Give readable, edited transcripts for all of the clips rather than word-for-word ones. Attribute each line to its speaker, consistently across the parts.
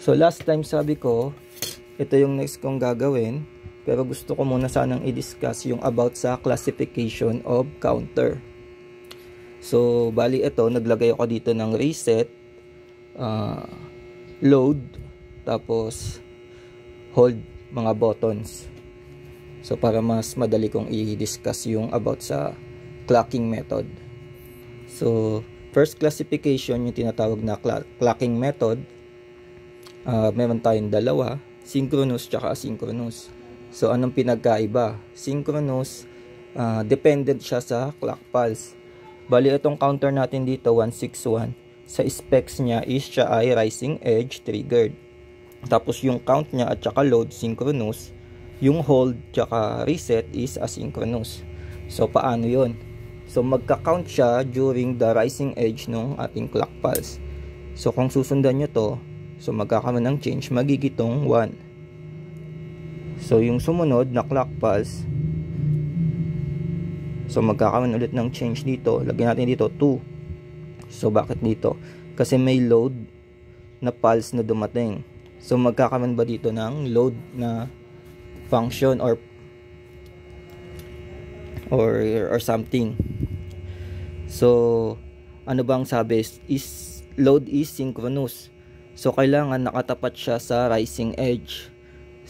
Speaker 1: So last time sabi ko, ito yung next kong gagawin. Pero gusto ko muna sanang i-discuss yung about sa classification of counter. So bali ito, naglagay ako dito ng reset, load, tapos hold, mga buttons. So para mas madali kong i-discuss yung about sa clocking method. So first classification, yung tinatawag na clocking method. Meron tayong dalawa, synchronous tsaka asynchronous. So anong pinagkaiba? Synchronous, dependent siya sa clock pulse. Bali itong counter natin dito 161, sa specs niya is siya ay rising edge triggered. Tapos yung count niya at saka load synchronous, yung hold tsaka reset is asynchronous. So paano yon? So magka-count siya during the rising edge ng ating clock pulse. So kung susundan nyo to, so magkakaroon ng change, magigitong 1. So yung sumunod na clock pulse, so magkakaroon ulit ng change dito. Lagyan natin dito 2. So bakit dito? Kasi may load na pulse na dumating. So magkakaroon ba dito ng load na function or something? So ano bang sabi is load is synchronous. So kailangan nakatapat siya sa rising edge.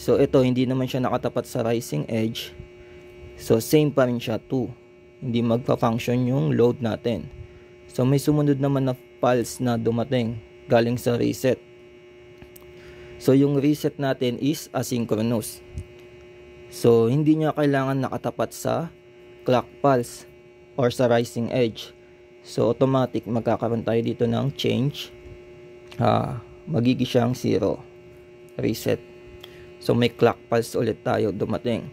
Speaker 1: So ito hindi naman siya nakatapat sa rising edge. So same pa rin siya 2. Hindi magpa-function yung load natin. So may sumunod naman na pulse na dumating galing sa reset. So yung reset natin is asynchronous. So hindi niya kailangan nakatapat sa clock pulse or sa rising edge. So automatic magkakaroon tayo dito ng change. Magiging siyang 0. Reset. So may clock pulse ulit tayo dumating.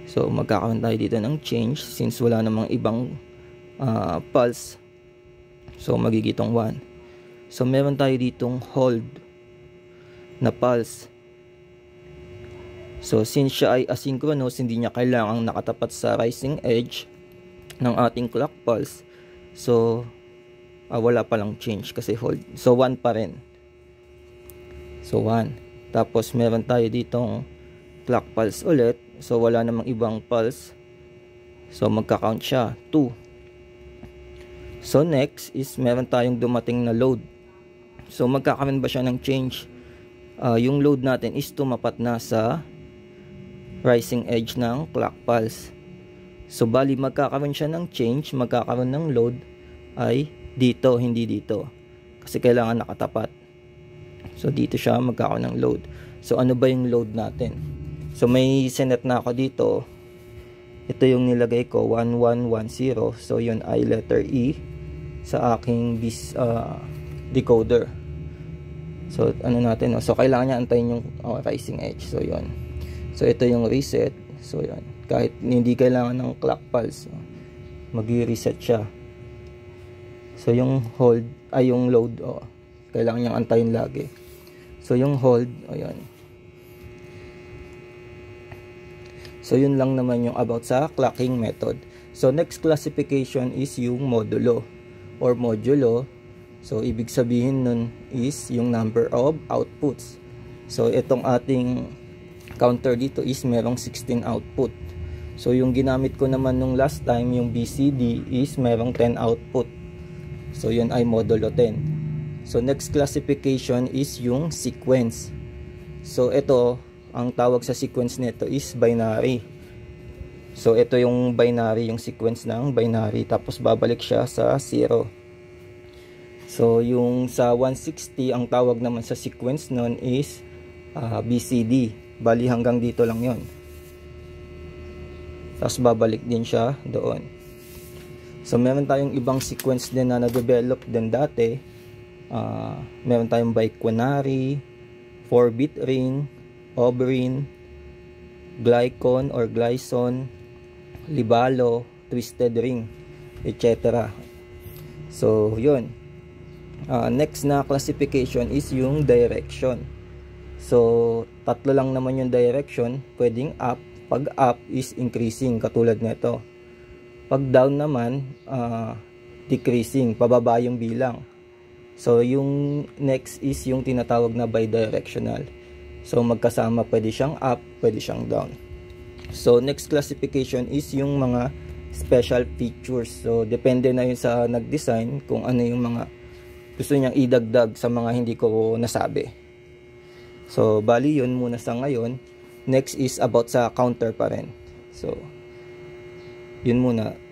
Speaker 1: So magkakaroon tayo dito ng change since wala namang ibang pulse. So magigitong 1. So meron tayo ditong hold na pulse. So since siya ay asynchronous, hindi niya kailangang nakatapat sa rising edge ng ating clock pulse. So wala palang change kasi hold. So 1 pa rin. So 1. Tapos meron tayo ditong clock pulse ulit. So wala namang ibang pulse. So magka-count siya 2. So next is meron tayong dumating na load. So magkakaroon ba siya ng change? Yung load natin is tumapat na sa rising edge ng clock pulse. So bali magkakaroon siya ng change, magkakaroon ng load ay dito, hindi dito. Kasi kailangan nakatapat. So dito siya magkakaroon ng load. So ano ba yung load natin? So may sinet na ako dito. Ito yung nilagay ko 1110. So yun ay letter E sa aking decoder. So ano natin, no? So kailangan niya antayin yung rising edge. So yun. So ito yung reset. So yun. Kahit hindi kailangan ng clock pulse, magi-reset siya. So yung hold ay yung load, kailangan niyang antayin lagi. So yung hold, ayan. So yun lang naman yung about sa clocking method. So next classification is yung modulo or modulo. So ibig sabihin nun is yung number of outputs. So itong ating counter dito is merong 16 output. So yung ginamit ko naman nung last time, yung BCD, is merong 10 output. So yun ay modulo 10. So next classification is yung sequence. So ito, ang tawag sa sequence nito is binary. So ito yung binary, yung sequence ng binary, tapos babalik siya sa 0. So yung sa 160, ang tawag naman sa sequence nun is BCD. Bali hanggang dito lang yon. Tapos babalik din siya doon. So meron tayong ibang sequence din na na-develop din dati. Meron tayong biquinary, 4-bit ring, oberyn, glycon or glyson, libalo, twisted ring, etc. So yun. Next na classification is yung direction. So tatlo lang naman yung direction, pwedeng up. Pag up is increasing katulad nito. Pag down naman decreasing, pababa yung bilang. So yung next is yung tinatawag na bidirectional. So magkasama, pwede siyang up, pwede siyang down. So next classification is yung mga special features. So depende na yun sa nag-design kung ano yung mga gusto niyang idagdag sa mga hindi ko nasabi. So bali yun muna sa ngayon. Next is about sa counter pa rin. So yun muna.